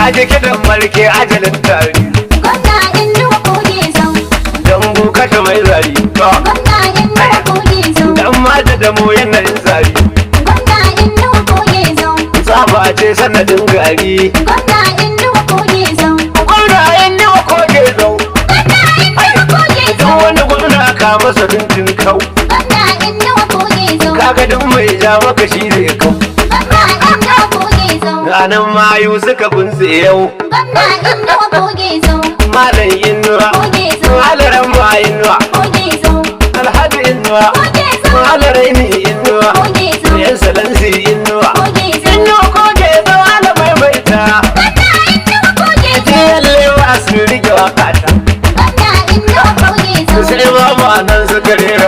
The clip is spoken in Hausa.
Kaji kiɗan marke ajalin tari. Gwamna Inuwa Koge Zau. Dambu kashe mai zari. Gwamna Inuwa Koge Zau. Dan mata da mu yanayin zari. Gwamna Inuwa Koge Zau. Saba ce sanadin gari. Gwamna Inuwa Koge Zau. Gwamna Inuwa Koge Zau. Gwamna Inuwa Koge Duk Zau. wani gwamna ka masa tuntun kau. Gwamna Inuwa Koge Zau. Kaga duk mai ja maka shi zai kau. Gwamna Inuwa Koge Zau. Ranar mayu suka bunse yau. Gwamna Inuwa Koge Zau. Malam Inuwa. Koge Zau. Malaran ma Inuwa. Koge Zau. Alhaji Inuwa. Koge Zau. Malaraini Inuwa. Koge Zau. Yan salansi Inuwa. Koge Zau. Inuwa Koge Zau ala maimaita. Gwamna Inuwa Koge Zau. Tiyalle wa su rike wakata. Gwamna Inuwa Koge Zau. Sai ma nan suka rera